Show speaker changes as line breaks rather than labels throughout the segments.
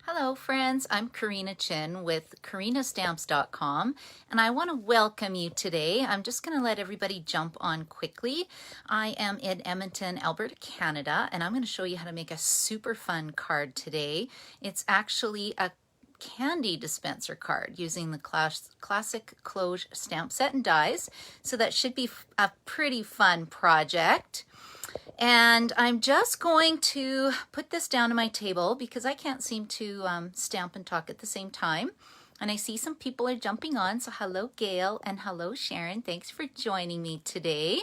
Hello friends, I'm Karina Chin with KarinaStamps.com and I want to welcome you today. I'm just going to let everybody jump on quickly. I am in Edmonton, Alberta, Canada, and I'm going to show you how to make a super fun card today. It's actually a Candy Dispenser card using the classic Cloche stamp set and dies, so that should be a pretty fun project. And I'm just going to put this down on my table because I can't seem to stamp and talk at the same time. And I see some people are jumping on. So hello, Gail, and hello, Sharon. Thanks for joining me today.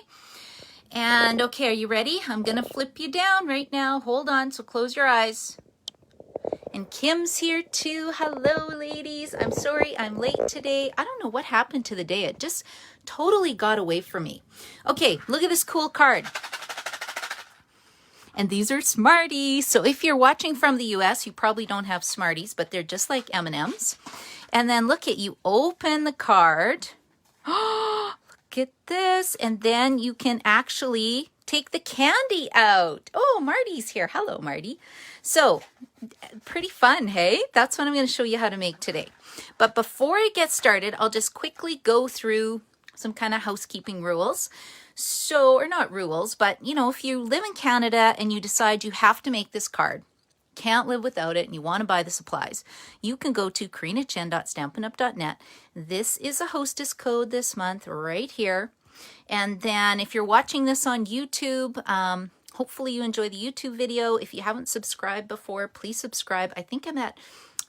And okay, are you ready? I'm going to flip you down right now. Hold on. So close your eyes. And Kim's here too. Hello, ladies. I'm sorry I'm late today. I don't know what happened to the day. It just totally got away from me. Okay, look at this cool card. And these are Smarties. So if you're watching from the US, you probably don't have Smarties, but they're just like M&Ms. And then look at, you open the card. Oh, look at this. And then you can actually take the candy out. Oh, Marty's here. Hello, Marty. So pretty fun, hey? That's what I'm going to show you how to make today. But before I get started, I'll just quickly go through some kind of housekeeping rules. So, or not rules, but you know, if you live in Canada and you decide you have to make this card, can't live without it, and you want to buy the supplies, you can go to karinachin.stampinup.net. This is a hostess code this month right here. And then if you're watching this on YouTube, hopefully you enjoy the YouTube video. If you haven't subscribed before, please subscribe. I think I'm at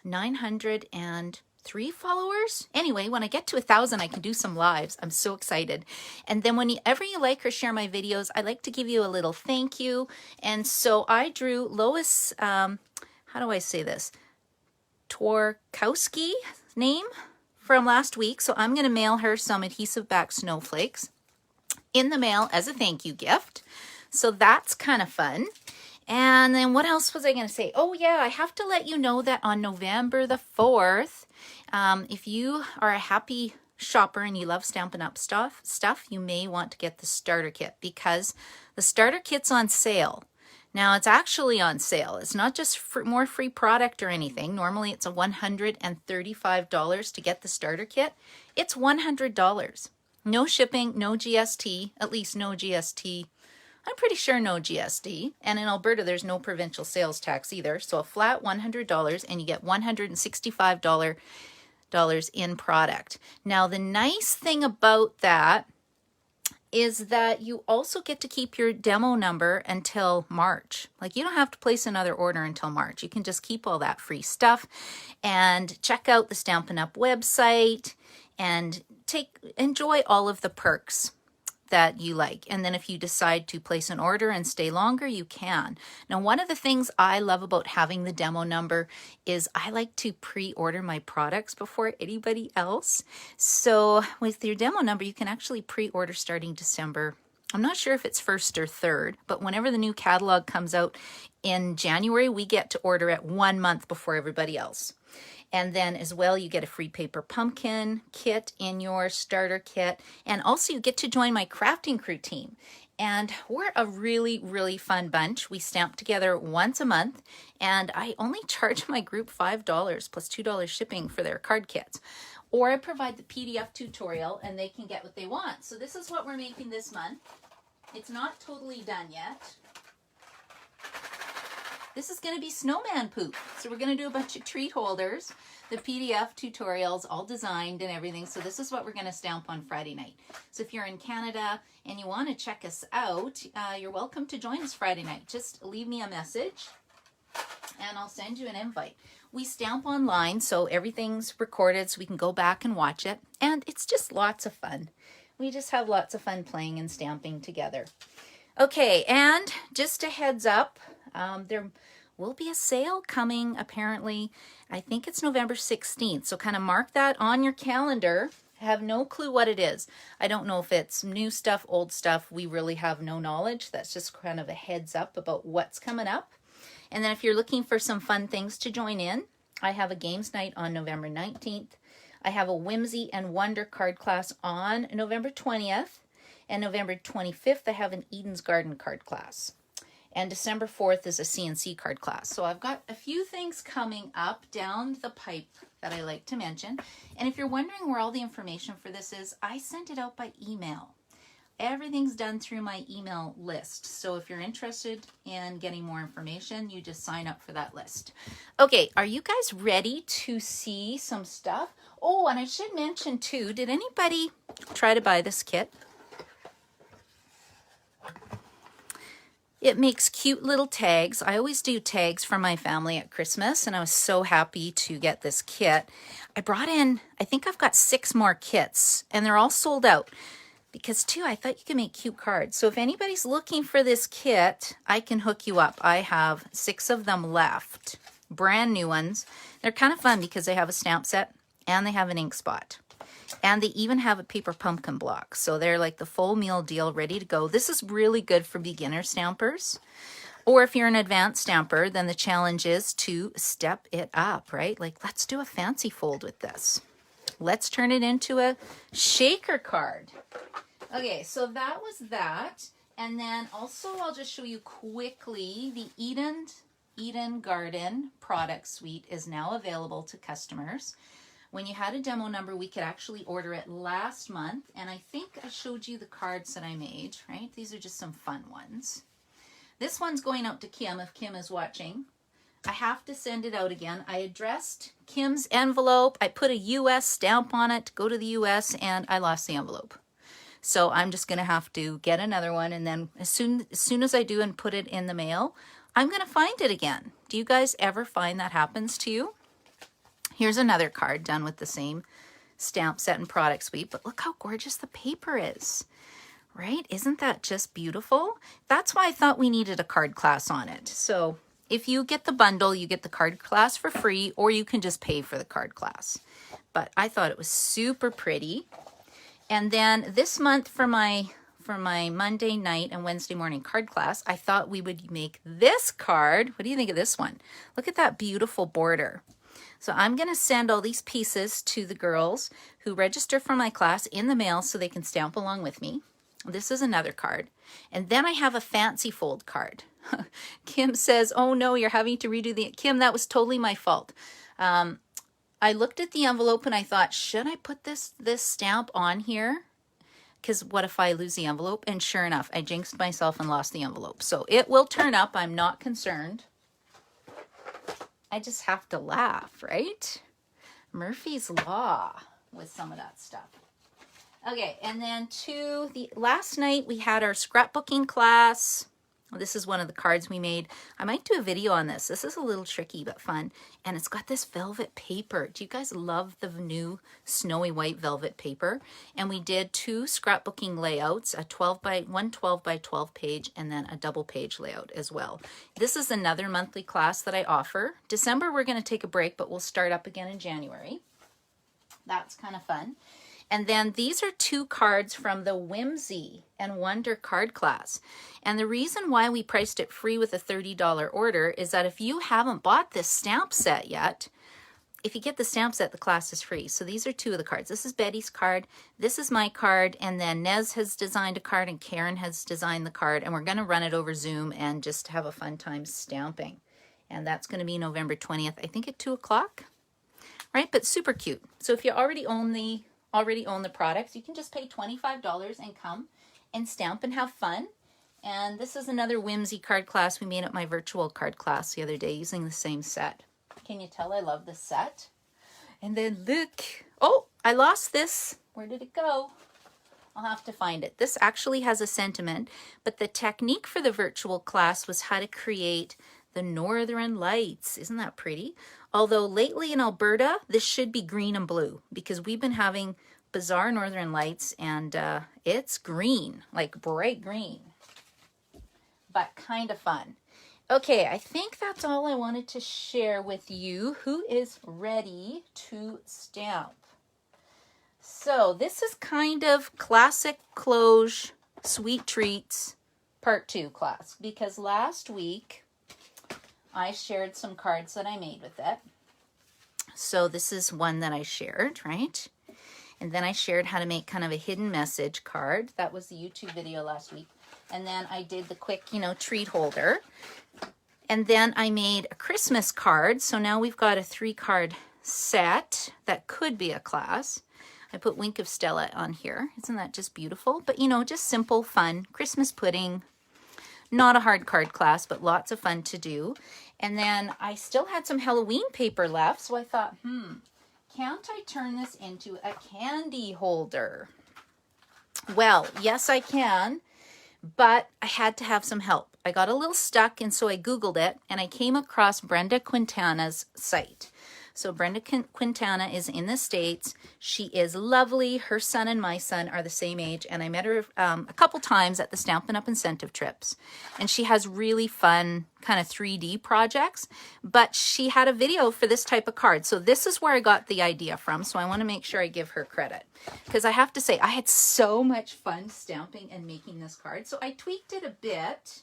903 followers. Anyway, when I get to 1,000, I can do some lives. I'm so excited. And then whenever you like or share my videos, I like to give you a little thank you. And so I drew Lois, how do I say this? Twarkowski name from last week. So I'm going to mail her some adhesive back snowflakes in the mail as a thank you gift. So that's kind of fun. And then what else was I going to say? Oh yeah, I have to let you know that on November the 4th, if you are a happy shopper and you love Stampin' Up stuff, you may want to get the starter kit, because the starter kit's on sale. Now it's actually on sale. It's not just for more free product or anything. Normally it's a $135 to get the starter kit. It's $100. No shipping, no GST, at least no GST. I'm pretty sure no GST, and in Alberta there's no provincial sales tax either, so a flat $100 and you get $165 in product. Now the nice thing about that is that you also get to keep your demo number until March. Like, you don't have to place another order until March. You can just keep all that free stuff and check out the Stampin' Up website and enjoy all of the perks that you like. And then if you decide to place an order and stay longer, you can. Now, one of the things I love about having the demo number is I like to pre-order my products before anybody else. So with your demo number, you can actually pre-order starting December. I'm not sure if it's 1st or 3rd, but whenever the new catalog comes out in January, we get to order it 1 month before everybody else. And then as well, you get a free paper pumpkin kit in your starter kit. And also you get to join my crafting crew team. And we're a really, really fun bunch. We stamp together once a month. And I only charge my group $5 plus $2 shipping for their card kits. Or I provide the PDF tutorial and they can get what they want. So this is what we're making this month. It's not totally done yet. This is going to be snowman poop. So we're going to do a bunch of treat holders, the PDF tutorials, all designed and everything. So this is what we're going to stamp on Friday night. So if you're in Canada and you want to check us out, you're welcome to join us Friday night. Just leave me a message and I'll send you an invite. We stamp online, so everything's recorded so we can go back and watch it. And it's just lots of fun. We just have lots of fun playing and stamping together. Okay, and just a heads up, there will be a sale coming apparently. I think it's November 16th. So kind of mark that on your calendar. I have no clue what it is. I don't know if it's new stuff, old stuff. We really have no knowledge. That's just kind of a heads up about what's coming up. And then if you're looking for some fun things to join in, I have a games night on November 19th. I have a Whimsy and Wonder card class on November 20th. And November 25th, I have an Eden's Garden card class. And December 4th is a CNC card class. So I've got a few things coming up down the pipe that I like to mention. And if you're wondering where all the information for this is, I sent it out by email. Everything's done through my email list. So if you're interested in getting more information, you just sign up for that list. Okay, are you guys ready to see some stuff? Oh, and I should mention too, did anybody try to buy this kit? It makes cute little tags. I always do tags for my family at Christmas, and I was so happy to get this kit. I brought in, I think I've got 6 more kits, and they're all sold out. Because too, I thought you could make cute cards. So if anybody's looking for this kit, I can hook you up. I have 6 of them left, brand new ones. They're kind of fun because they have a stamp set and they have an ink spot. And they even have a paper pumpkin block. So they're like the full meal deal, ready to go. This is really good for beginner stampers. Or if you're an advanced stamper, then the challenge is to step it up, right? Like, let's do a fancy fold with this. Let's turn it into a shaker card. Okay, so that was that. And then also I'll just show you quickly the Eden Garden product suite is now available to customers. When you had a demo number, we could actually order it last month. And I think I showed you the cards that I made, right? These are just some fun ones. This one's going out to Kim if Kim is watching. I have to send it out again. I addressed Kim's envelope. I put a US stamp on it to go to the US, and I lost the envelope. So I'm just going to have to get another one, and then as soon as I do and put it in the mail, I'm going to find it again. Do you guys ever find that happens to you? Here's another card done with the same stamp set and product suite, but look how gorgeous the paper is, right? Isn't that just beautiful? That's why I thought we needed a card class on it. So if you get the bundle, you get the card class for free, or you can just pay for the card class. But I thought it was super pretty. And then this month for my Monday night and Wednesday morning card class, I thought we would make this card. What do you think of this one? Look at that beautiful border. So I'm going to send all these pieces to the girls who register for my class in the mail so they can stamp along with me. This is another card. And then I have a fancy fold card. Kim says, oh no, you're having to redo the... Kim, that was totally my fault. I looked at the envelope and I thought, should I put this stamp on here? Because what if I lose the envelope? And sure enough, I jinxed myself and lost the envelope. So it will turn up. I'm not concerned. I just have to laugh, right? Murphy's Law with some of that stuff. Okay, and then last night we had our scrapbooking class. This is one of the cards we made. I might do a video on this. This is a little tricky but fun. And it's got this velvet paper. Do you guys love the new snowy white velvet paper? And we did 2 scrapbooking layouts, one 12 by 12 page and then a double page layout as well. This is another monthly class that I offer. December we're going to take a break, but we'll start up again in January. That's kind of fun. And then these are 2 cards from the Whimsy and Wonder card class. And the reason why we priced it free with a $30 order is that if you haven't bought this stamp set yet, if you get the stamp set, the class is free. So these are 2 of the cards. This is Betty's card. This is my card. And then Nez has designed a card and Karen has designed the card. And we're going to run it over Zoom and just have a fun time stamping. And that's going to be November 20th, I think at 2 o'clock. Right? But super cute. So if you already own the products, you can just pay $25 and come and stamp and have fun. And this is another Whimsy card class we made at my virtual card class the other day using the same set. Can you tell I love this set? And then look, oh, I lost this. Where did it go? I'll have to find it. This actually has a sentiment, but the technique for the virtual class was how to create the Northern Lights. Isn't that pretty? Although lately in Alberta, this should be green and blue because we've been having bizarre Northern Lights and it's green, like bright green, but kind of fun. Okay, I think that's all I wanted to share with you. Who is ready to stamp? So this is kind of classic Cloche Sweet Treats Part 2 class because last week I shared some cards that I made with it. So this is one that I shared, right? And then I shared how to make kind of a hidden message card. That was the YouTube video last week. And then I did the quick, you know, treat holder. And then I made a Christmas card. So now we've got a 3-card set that could be a class. I put Wink of Stella on here. Isn't that just beautiful? But, you know, just simple, fun, Christmas pudding. Not a hard card class, but lots of fun to do. And then I still had some Halloween paper left. So I thought, can't I turn this into a candy holder? Well, yes, I can. But I had to have some help. I got a little stuck, and so I Googled it, and I came across Brenda Quintana's site. So Brenda Quintana is in the States. She is lovely. Her son and my son are the same age, and I met her a couple times at the Stampin' Up! Incentive trips. And she has really fun kind of 3D projects, but she had a video for this type of card. So this is where I got the idea from, so I want to make sure I give her credit. Because I have to say, I had so much fun stamping and making this card. So I tweaked it a bit,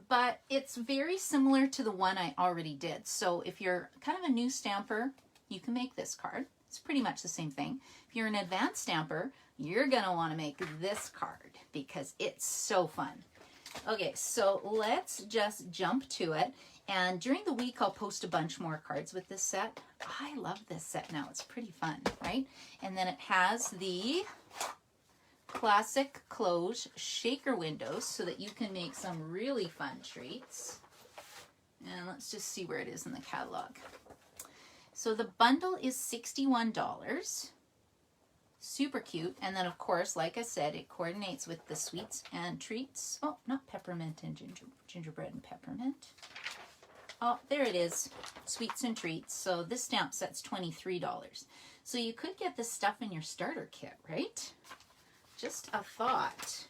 but it's very similar to the one I already did. So if you're kind of a new stamper, you can make this card. It's pretty much the same thing. If you're an advanced stamper, you're going to want to make this card because it's so fun. Okay, so let's just jump to it. And during the week, I'll post a bunch more cards with this set. I love this set now. It's pretty fun, right? And then it has the classic close shaker windows so that you can make some really fun treats. And let's just see where it is in the catalog. So the bundle is $61. Super cute. And then, of course, like I said, it coordinates with the sweets and treats. Oh, not peppermint and gingerbread and peppermint. Oh, there it is. Sweets and treats. So this stamp set's $23. So you could get this stuff in your starter kit, right? Just a thought.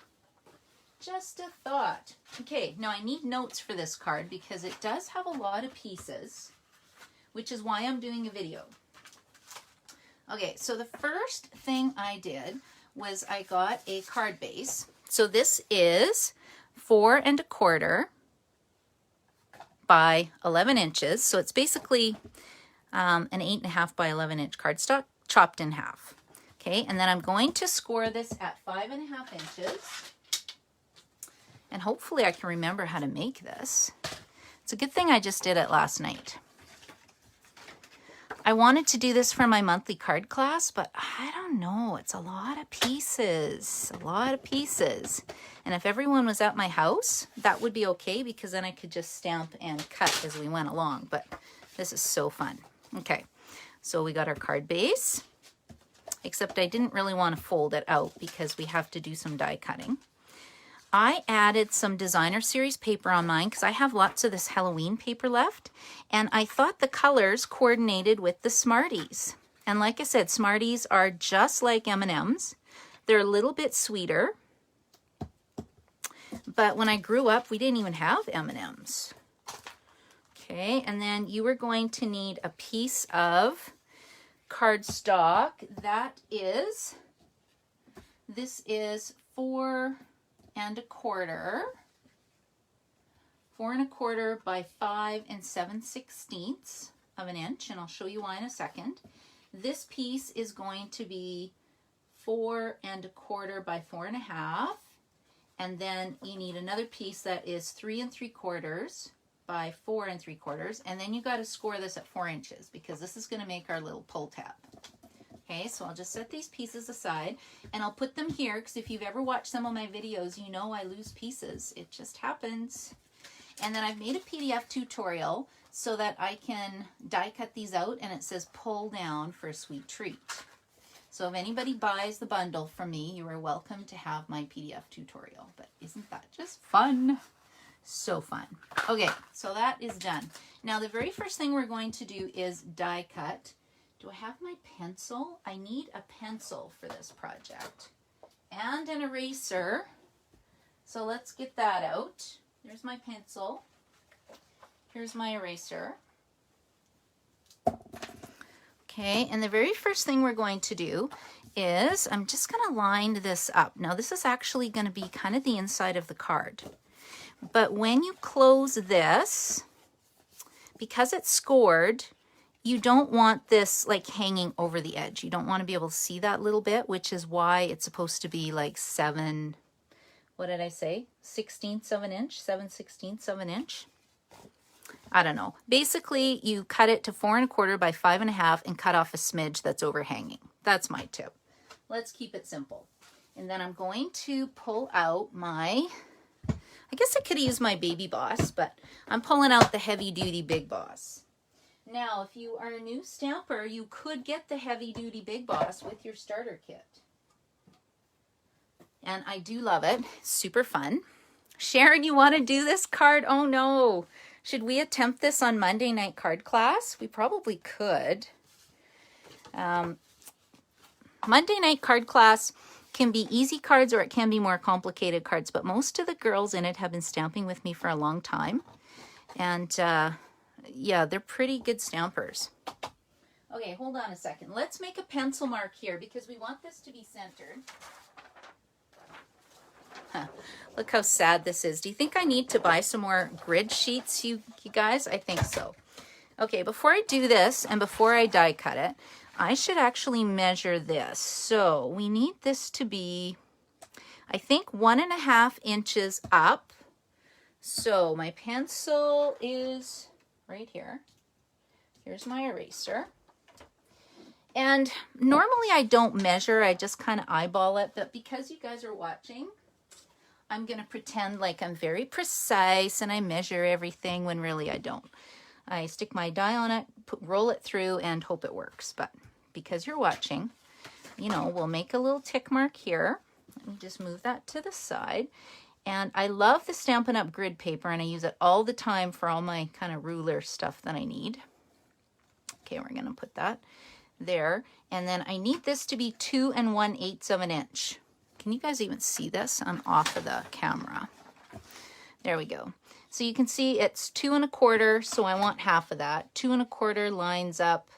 Just a thought. Okay, now I need notes for this card because it does have a lot of pieces, which is why I'm doing a video. Okay, so the first thing I did was I got a card base. So this is 4 1/4 by 11 inches. So it's basically an 8.5 by 11 inch cardstock chopped in half. Okay, and then I'm going to score this at 5.5 inches. And hopefully I can remember how to make this. It's a good thing I just did it last night. I wanted to do this for my monthly card class, but I don't know. It's a lot of pieces, a lot of pieces. And if everyone was at my house, that would be okay because then I could just stamp and cut as we went along. But this is so fun. Okay, so we got our card base, except I didn't really want to fold it out because we have to do some die cutting. I added some designer series paper on mine because I have lots of this Halloween paper left. And I thought the colors coordinated with the Smarties. And like I said, Smarties are just like M&Ms. They're a little bit sweeter. But when I grew up, we didn't even have M&Ms. Okay, and then you are going to need a piece of cardstock. This is 4 1/4. 4 1/4 by 5 7/16 of an inch, and I'll show you why in a second. This piece is going to be 4 1/4 by 4 1/2, and then you need another piece that is 3 3/4 by 4 3/4, and then you got to score this at 4 inches because this is going to make our little pull tab. Okay, so I'll just set these pieces aside and I'll put them here because if you've ever watched some of my videos, you know I lose pieces. It just happens. And then I've made a PDF tutorial so that I can die cut these out, and it says pull down for a sweet treat. So if anybody buys the bundle from me, you are welcome to have my PDF tutorial. But isn't that just fun? So fun. Okay, so that is done. Now the very first thing we're going to do is die cut. Do I have my pencil? I need a pencil for this project and an eraser. So let's get that out. There's my pencil. Here's my eraser. Okay, and the very first thing we're going to do is I'm just going to line this up. Now this is actually going to be kind of the inside of the card. But when you close this, because it's scored, you don't want this like hanging over the edge. You don't want to be able to see that little bit, which is why it's supposed to be like 7 what did I say? 1/16 of an inch, 7/16 of an inch. I don't know. Basically, you cut it to 4 1/4 by 5 1/2 and cut off a smidge that's overhanging. That's my tip. Let's keep it simple. And then I'm going to pull out my, I guess I could use my Baby Boss, but I'm pulling out the Heavy Duty Big Boss. Now, if you are a new stamper, you could get the Heavy Duty Big Boss with your starter kit. And I do love it. Super fun. Sharon, you want to do this card? Oh no. Should we attempt this on Monday night card class? We probably could. Monday night card class can be easy cards or it can be more complicated cards, but most of the girls in it have been stamping with me for a long time. And yeah, they're pretty good stampers. Okay, hold on a second. Let's make a pencil mark here because we want this to be centered. Huh. Look how sad this is. Do you think I need to buy some more grid sheets, you guys? I think so. Okay, before I do this and before I die cut it, I should actually measure this. So we need this to be, I think, 1 1/2 inches up. So my pencil is right here. Here's my eraser. And normally I don't measure, I just kind of eyeball it, but because you guys are watching, I'm going to pretend like I'm very precise and I measure everything when really I don't. I stick my die on it, roll it through, and hope it works. But because you're watching, you know, we'll make a little tick mark here. Let me just move that to the side. And I love the Stampin' Up! Grid paper, and I use it all the time for all my kind of ruler stuff that I need. Okay, we're going to put that there. And then I need this to be 2 1/8 of an inch. Can you guys even see this? I'm off of the camera. There we go. So you can see it's 2 1/4, so I want half of that. 2 1/4 lines up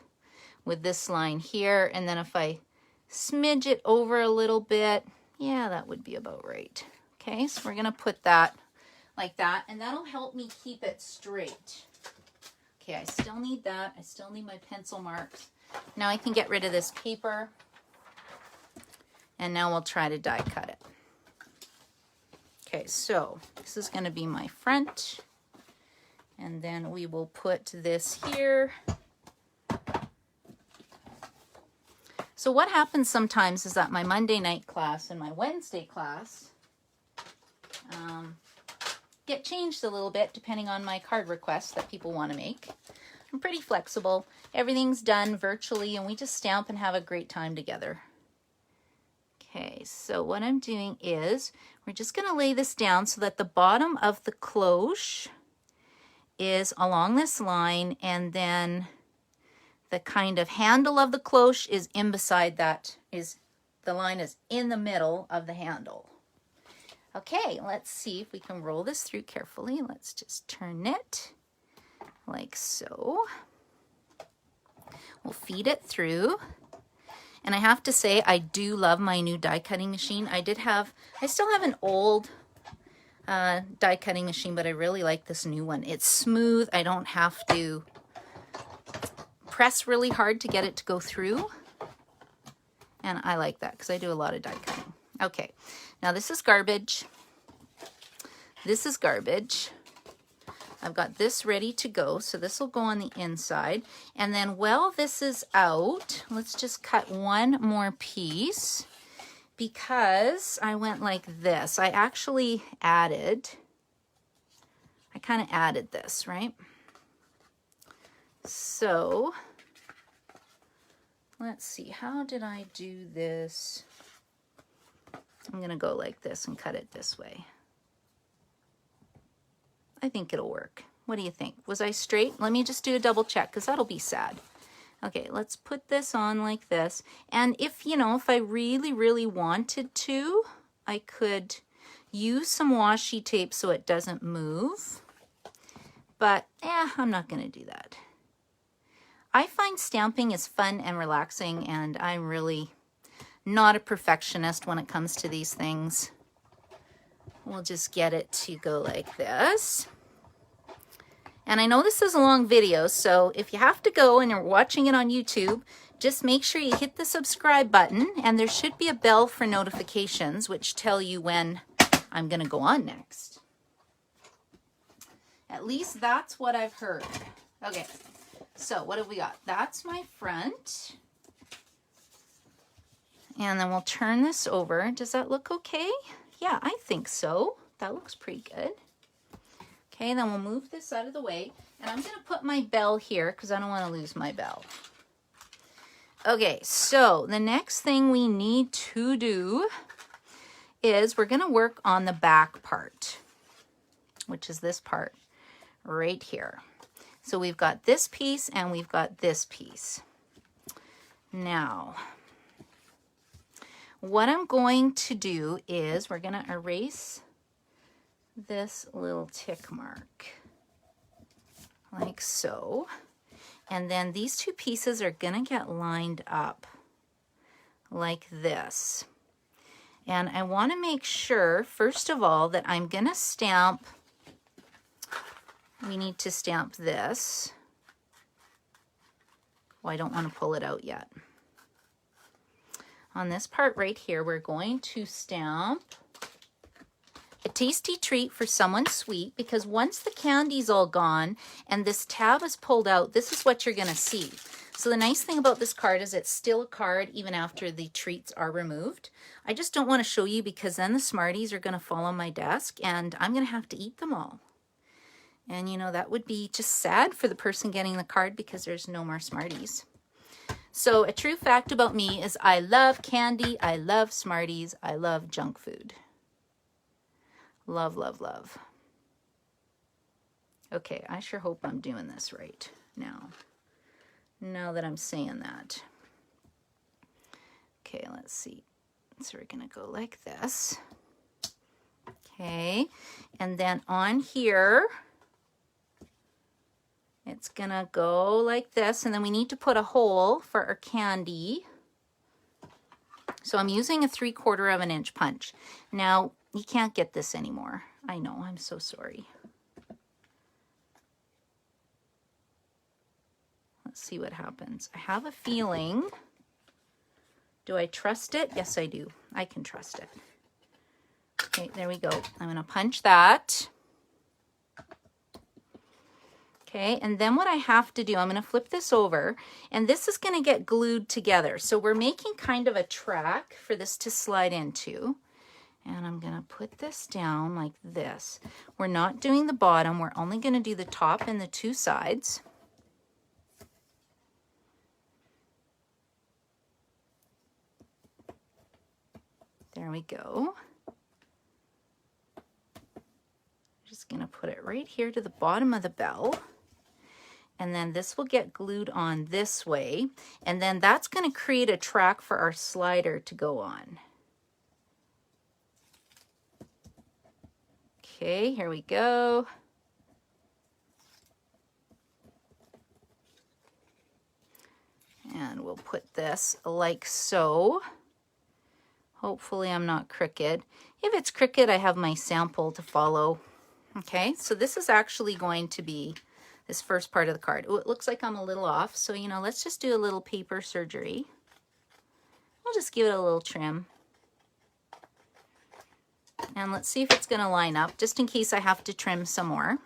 with this line here, and then if I smidge it over a little bit, yeah, that would be about right. Okay, so we're gonna put that like that, and that'll help me keep it straight. Okay, I still need that. I still need my pencil marks. Now I can get rid of this paper. And now we'll try to die cut it. Okay, so this is going to be my front. And then we will put this here. So what happens sometimes is that my Monday night class and my Wednesday class get changed a little bit depending on my card requests that people want to make. I'm pretty flexible. Everything's done virtually and we just stamp and have a great time together. Okay, so what I'm doing is we're just going to lay this down so that the bottom of the cloche is along this line, and then the kind of handle of the cloche is in beside that, is the line is in the middle of the handle. Okay, let's see if we can roll this through carefully. Let's just turn it like so. We'll feed it through. And I have to say, I do love my new die cutting machine. I still have an old die cutting machine, but I really like this new one. It's smooth. I don't have to press really hard to get it to go through. And I like that because I do a lot of die cutting. Okay, now this is garbage. This is garbage. I've got this ready to go, so this will go on the inside. And then while this is out, let's just cut one more piece because I went like this. I actually added, I kind of added this, right? So let's see, how did I do this? I'm going to go like this and cut it this way. I think it'll work. What do you think? Was I straight? Let me just do a double check because that'll be sad. Okay, let's put this on like this. And if, you know, if I really, really wanted to, I could use some washi tape so it doesn't move. But, I'm not going to do that. I find stamping is fun and relaxing, and I'm really not a perfectionist when it comes to these things. We'll just get it to go like this. And I know this is a long video, so if you have to go and you're watching it on YouTube, just make sure you hit the subscribe button, and there should be a bell for notifications which tell you when I'm going to go on next. At least that's what I've heard. Okay, so what have we got? That's my front. And then we'll turn this over. Does that look okay? Yeah, I think so. That looks pretty good. Okay, then we'll move this out of the way. And I'm going to put my bell here because I don't want to lose my bell. Okay, so the next thing we need to do is we're going to work on the back part, which is this part right here. So we've got this piece and we've got this piece. Now, what I'm going to do is we're going to erase this little tick mark like so. And then these two pieces are going to get lined up like this. And I want to make sure, first of all, that I'm going to stamp. We need to stamp this. Well, I don't want to pull it out yet. On this part right here, we're going to stamp a tasty treat for someone sweet, because once the candy's all gone and this tab is pulled out, this is what you're going to see. So the nice thing about this card is it's still a card even after the treats are removed. I just don't want to show you because then the Smarties are going to fall on my desk and I'm going to have to eat them all. And you know, that would be just sad for the person getting the card because there's no more Smarties. So a true fact about me is I love candy, I love Smarties, I love junk food. Love, love, love. Okay, I sure hope I'm doing this right now that I'm saying that. Okay, let's see. So we're going to go like this. Okay, and then on here, it's going to go like this, and then we need to put a hole for our candy. So I'm using a 3/4 of an inch punch. Now, you can't get this anymore. I know, I'm so sorry. Let's see what happens. I have a feeling. Do I trust it? Yes, I do. I can trust it. Okay, there we go. I'm going to punch that. Okay, and then what I have to do, I'm going to flip this over, and this is going to get glued together. So we're making kind of a track for this to slide into. And I'm going to put this down like this. We're not doing the bottom. We're only going to do the top and the two sides. There we go. Just going to put it right here to the bottom of the bell. And then this will get glued on this way. And then that's going to create a track for our slider to go on. Okay, here we go. And we'll put this like so. Hopefully I'm not crooked. If it's crooked, I have my sample to follow. Okay, so this is actually going to be this first part of the card. Oh, it looks like I'm a little off. So, you know, let's just do a little paper surgery. I'll just give it a little trim. And let's see if it's going to line up, just in case I have to trim some more.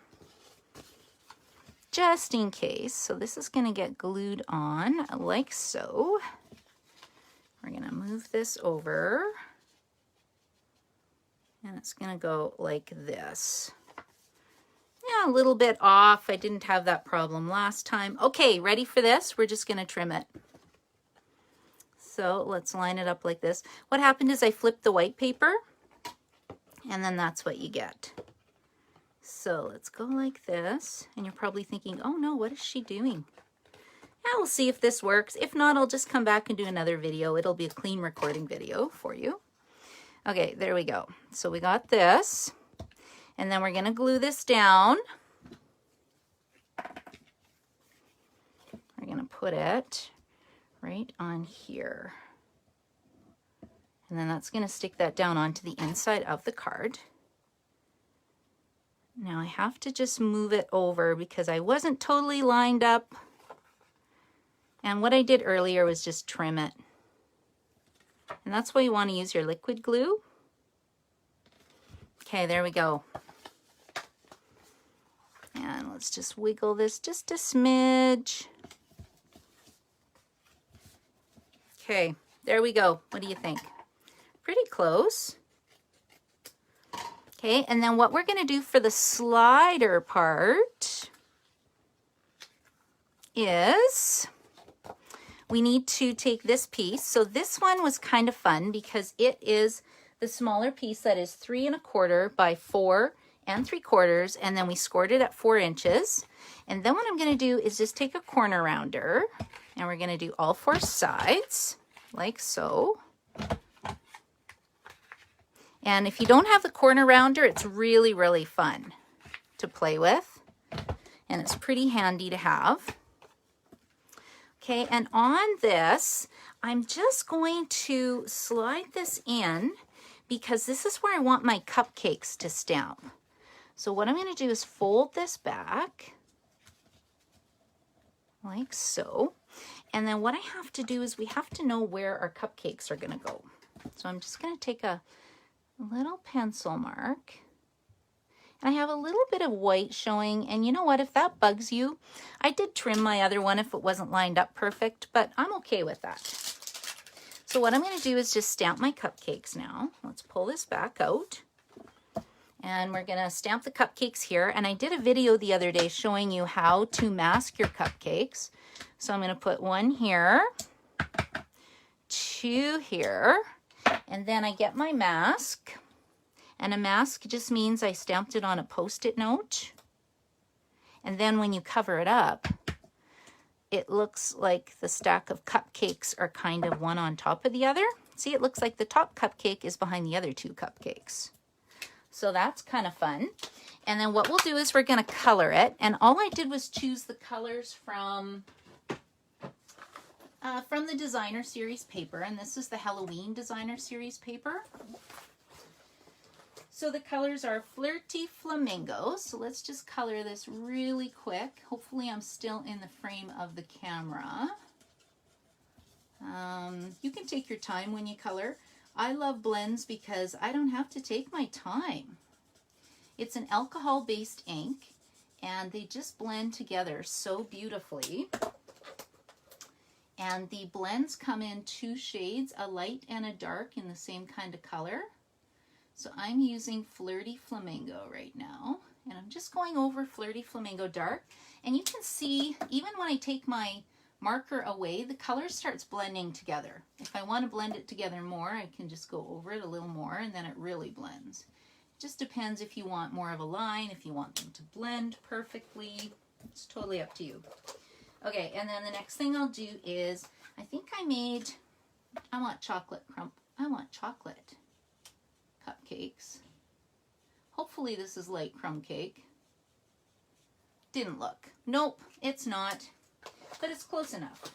Just in case. So this is going to get glued on like so. We're going to move this over. And it's going to go like this. Yeah, a little bit off. I didn't have that problem last time. Okay, ready for this? We're just going to trim it. So let's line it up like this. What happened is I flipped the white paper. And then that's what you get. So let's go like this. And you're probably thinking, oh no, what is she doing? Yeah, we'll see if this works. If not, I'll just come back and do another video. It'll be a clean recording video for you. Okay, there we go. So we got this. And then we're going to glue this down. We're going to put it right on here. And then that's going to stick that down onto the inside of the card. Now I have to just move it over because I wasn't totally lined up. And what I did earlier was just trim it. And that's why you want to use your liquid glue. Okay, there we go. And let's just wiggle this just a smidge. Okay, there we go. What do you think? Pretty close. Okay, and then what we're going to do for the slider part is we need to take this piece. So this one was kind of fun because it is the smaller piece that is 3 1/4 by 4 3/4, and then we scored it at 4 inches. And then what I'm going to do is just take a corner rounder, and we're going to do all 4 sides like so. And if you don't have the corner rounder, it's really, really fun to play with, and it's pretty handy to have. Okay, and on this, I'm just going to slide this in because this is where I want my cupcakes to stamp. So what I'm going to do is fold this back like so. And then what I have to do is we have to know where our cupcakes are going to go. So I'm just going to take a little pencil mark. And I have a little bit of white showing, and you know what, if that bugs you, I did trim my other one if it wasn't lined up perfect, but I'm okay with that. So what I'm going to do is just stamp my cupcakes now. Let's pull this back out. And we're going to stamp the cupcakes here. And I did a video the other day showing you how to mask your cupcakes. So I'm going to put 1 here, 2 here, and then I get my mask. And a mask just means I stamped it on a Post-it note. And then when you cover it up, it looks like the stack of cupcakes are kind of one on top of the other. See, it looks like the top cupcake is behind the other 2 cupcakes. So that's kind of fun. And then what we'll do is we're going to color it. And all I did was choose the colors from the Designer Series paper. And this is the Halloween Designer Series paper. So the colors are Flirty Flamingo. So let's just color this really quick. Hopefully I'm still in the frame of the camera. You can take your time when you color. I love blends because I don't have to take my time. It's an alcohol-based ink, and they just blend together so beautifully. And the blends come in 2 shades, a light and a dark in the same kind of color. So I'm using Flirty Flamingo right now, and I'm just going over Flirty Flamingo Dark. And you can see, even when I take my marker away, the color starts blending together. If I want to blend it together more, I can just go over it a little more, and then it really blends. It just depends if you want more of a line, if you want them to blend perfectly. It's totally up to you. Okay, and then the next thing I'll do is, I think I want chocolate cupcakes. Hopefully this is like crumb cake. Didn't look. Nope, it's not. But it's close enough.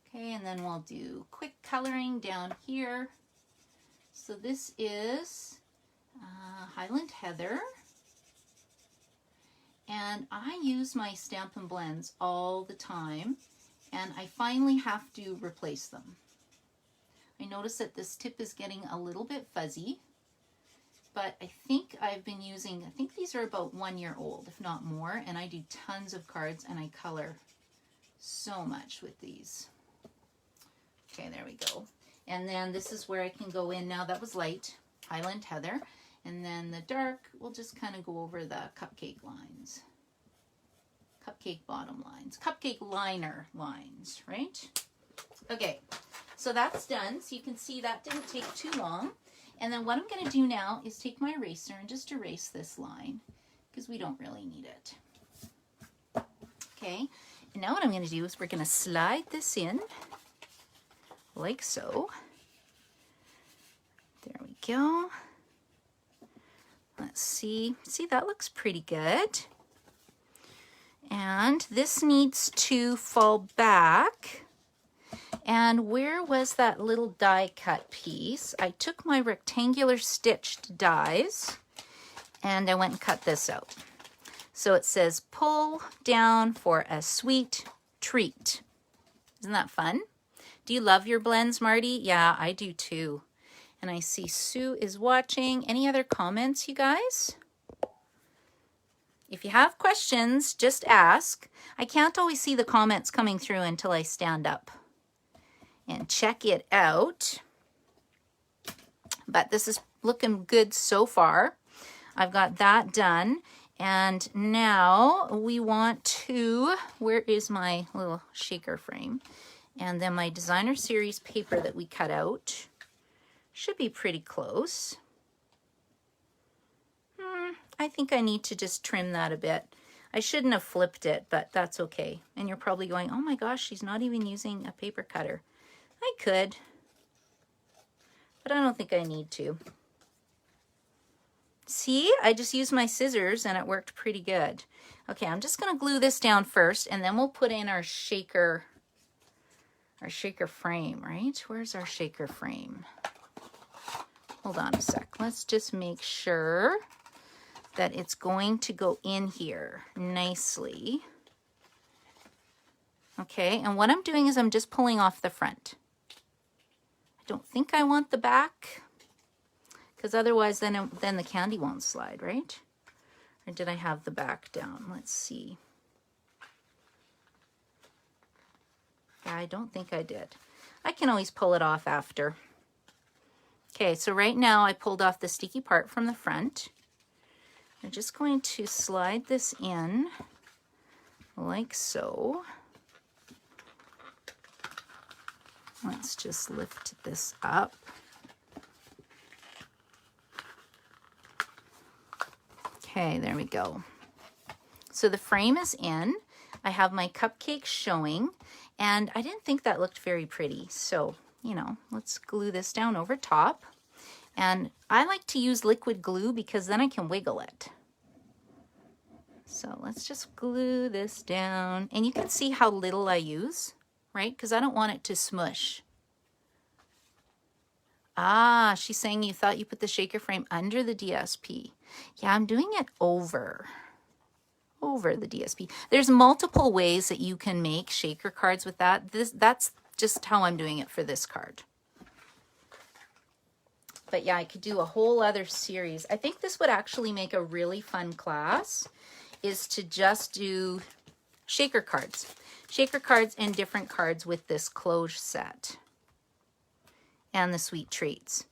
Okay, and then we'll do quick coloring down here. So this is Highland Heather. And I use my Stampin' Blends all the time, and I finally have to replace them. I notice that this tip is getting a little bit fuzzy, but I think I've been using, I think these are about 1 year old, if not more, and I do tons of cards and I color so much with these. Okay, there we go. And then this is where I can go in now. That was light, Highland Heather. And then the dark, we'll just kind of go over the cupcake lines. Cupcake bottom lines. Cupcake liner lines, right? Okay, so that's done. So you can see that didn't take too long. And then what I'm going to do now is take my eraser and just erase this line because we don't really need it. Okay, and now what I'm going to do is we're going to slide this in like so. There we go. Let's see. See, that looks pretty good. And this needs to fall back. And where was that little die cut piece? I took my rectangular stitched dies and I went and cut this out. So it says, pull down for a sweet treat. Isn't that fun? Do you love your blends, Marty? Yeah, I do too. And I see Sue is watching. Any other comments, you guys? If you have questions, just ask. I can't always see the comments coming through until I stand up and check it out. But this is looking good so far. I've got that done. And now we want to, where is my little shaker frame? And then my designer series paper that we cut out should be pretty close. I think I need to just trim that a bit. I shouldn't have flipped it, but that's okay. And you're probably going, oh my gosh, she's not even using a paper cutter. I could, but I don't think I need to. See, I just used my scissors and it worked pretty good. Okay, I'm just gonna glue this down first and then we'll put in our shaker frame, right? Where's our shaker frame? Hold on a sec. Let's just make sure that it's going to go in here nicely. Okay, and what I'm doing is I'm just pulling off the front. I don't think I want the back, because otherwise then the candy won't slide, right? Or did I have the back down? Let's see. Yeah, I don't think I did. I can always pull it off after. Okay, so right now I pulled off the sticky part from the front. I'm just going to slide this in like so. Let's just lift this up. Okay, there we go. So the frame is in. I have my cupcake showing, and I didn't think that looked very pretty. So, you know, let's glue this down over top. And I like to use liquid glue because then I can wiggle it. So let's just glue this down. And you can see how little I use, right? Because I don't want it to smush. Ah, she's saying you thought you put the shaker frame under the DSP. Yeah, I'm doing it over the DSP. There's multiple ways that you can make shaker cards with that. That's just how I'm doing it for this card. But yeah, I could do a whole other series. I think this would actually make a really fun class, is to just do shaker cards and different cards with this Cloche set and the sweet treats.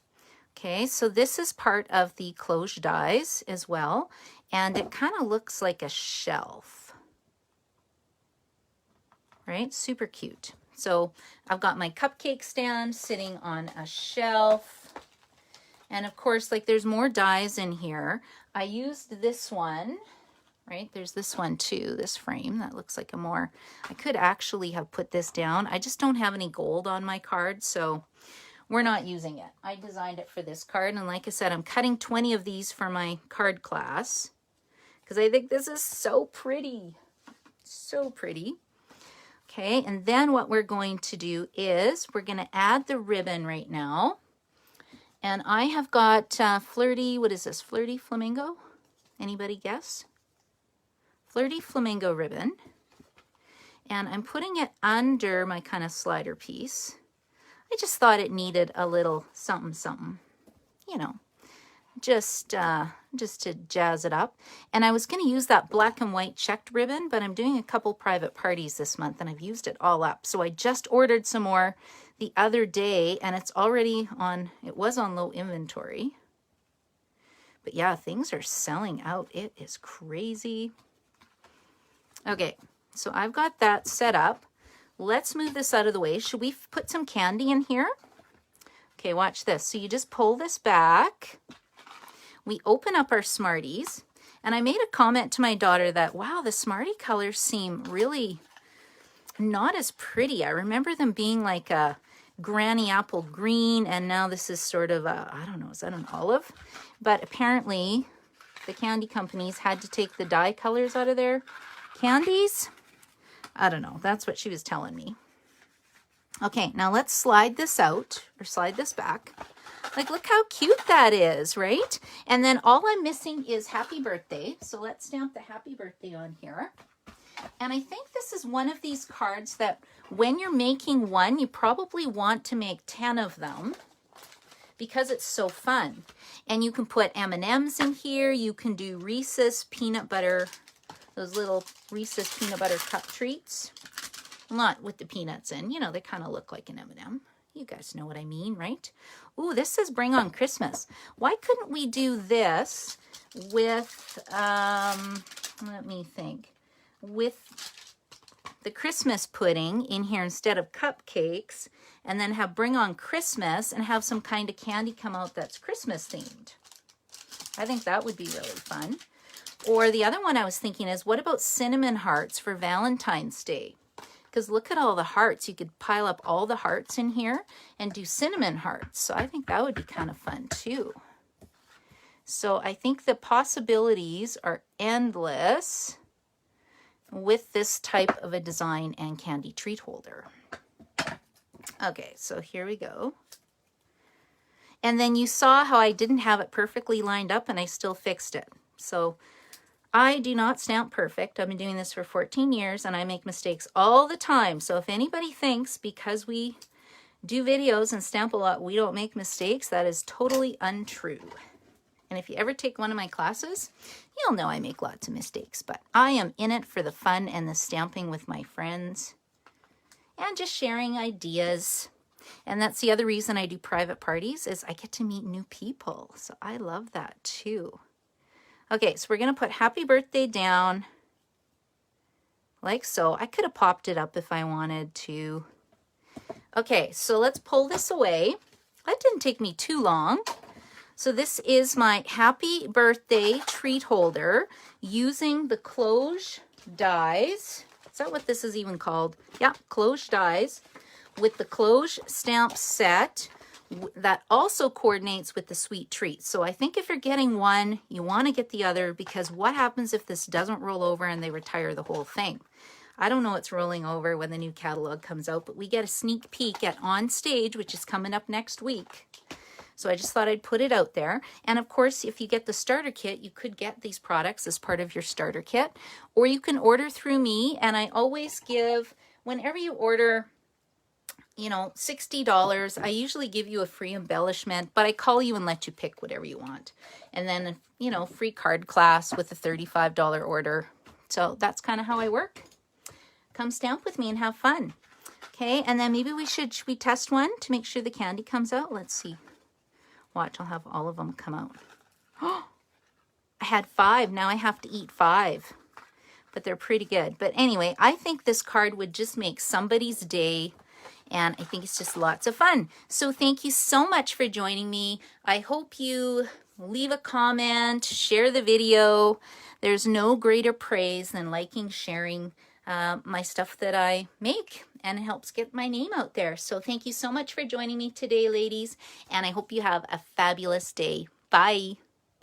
Okay, so this is part of the Cloche Dies as well, and it kind of looks like a shelf, right? Super cute. So I've got my cupcake stand sitting on a shelf. And of course, like, there's more dies in here. I used this one, right? There's this one too, this frame that looks like a more, I could actually have put this down. I just don't have any gold on my card, so we're not using it. I designed it for this card. And like I said, I'm cutting 20 of these for my card class because I think this is so pretty. So pretty. Okay, and then what we're going to do is we're going to add the ribbon right now. And I have got Flirty, what is this? Flirty Flamingo? Anybody guess? Flirty Flamingo ribbon. And I'm putting it under my kind of slider piece. I just thought it needed a little something, something, you know, just to jazz it up. And I was going to use that black and white checked ribbon, but I'm doing a couple private parties this month and I've used it all up. So I just ordered some more the other day and it's already on, it was on low inventory. But yeah, things are selling out. It is crazy. Okay, so I've got that set up. Let's move this out of the way. Should we put some candy in here? Okay, watch this. So you just pull this back. We open up our Smarties. And I made a comment to my daughter that, wow, the Smartie colors seem really not as pretty. I remember them being like a granny apple green, and now this is sort of a, I don't know, is that an olive? But apparently the candy companies had to take the dye colors out of their candies. I don't know. That's what she was telling me. Okay, now let's slide this out, or slide this back. Like, look how cute that is, right? And then all I'm missing is happy birthday. So let's stamp the happy birthday on here. And I think this is one of these cards that when you're making one, you probably want to make 10 of them because it's so fun. And you can put M&Ms in here. You can do Reese's peanut butter, those little Reese's peanut butter cup treats. Not with the peanuts in, you know, they kind of look like an M&M. You guys know what I mean, right? Ooh, this says Bring on Christmas. Why couldn't we do this with, let me think, with the Christmas pudding in here instead of cupcakes, and then have Bring on Christmas and have some kind of candy come out that's Christmas themed. I think that would be really fun. Or the other one I was thinking is, what about cinnamon hearts for Valentine's Day? Because look at all the hearts. You could pile up all the hearts in here and do cinnamon hearts. So I think that would be kind of fun too. So I think the possibilities are endless with this type of a design and candy treat holder. Okay, so here we go. And then you saw how I didn't have it perfectly lined up and I still fixed it. So I do not stamp perfect. I've been doing this for 14 years and I make mistakes all the time. So if anybody thinks because we do videos and stamp a lot, we don't make mistakes, that is totally untrue. And if you ever take one of my classes, you'll know I make lots of mistakes, but I am in it for the fun and the stamping with my friends and just sharing ideas. And that's the other reason I do private parties, is I get to meet new people. So I love that too. Okay, so we're going to put happy birthday down like so. I could have popped it up if I wanted to. Okay, so let's pull this away. That didn't take me too long. So this is my happy birthday treat holder using the Cloche Dies. Is that what this is even called? Yeah, Cloche Dies with the Cloche stamp set that also coordinates with the sweet treat. So I think if you're getting one, you want to get the other, because what happens if this doesn't roll over and they retire the whole thing? I don't know what's rolling over when the new catalog comes out, but we get a sneak peek at On Stage, which is coming up next week. So I just thought I'd put it out there. And of course, if you get the starter kit, you could get these products as part of your starter kit, or you can order through me. And I always give, whenever you order, you know, $60, I usually give you a free embellishment, but I call you and let you pick whatever you want. And then, you know, free card class with a $35 order. So that's kind of how I work. Come stamp with me and have fun. Okay, and then maybe should we test one to make sure the candy comes out? Let's see. Watch, I'll have all of them come out. Oh, I had 5. Now I have to eat 5. But they're pretty good. But anyway, I think this card would just make somebody's day. And I think it's just lots of fun. So thank you so much for joining me. I hope you leave a comment, share the video. There's no greater praise than liking, sharing my stuff that I make, and it helps get my name out there. So thank you so much for joining me today, ladies, and I hope you have a fabulous day. Bye.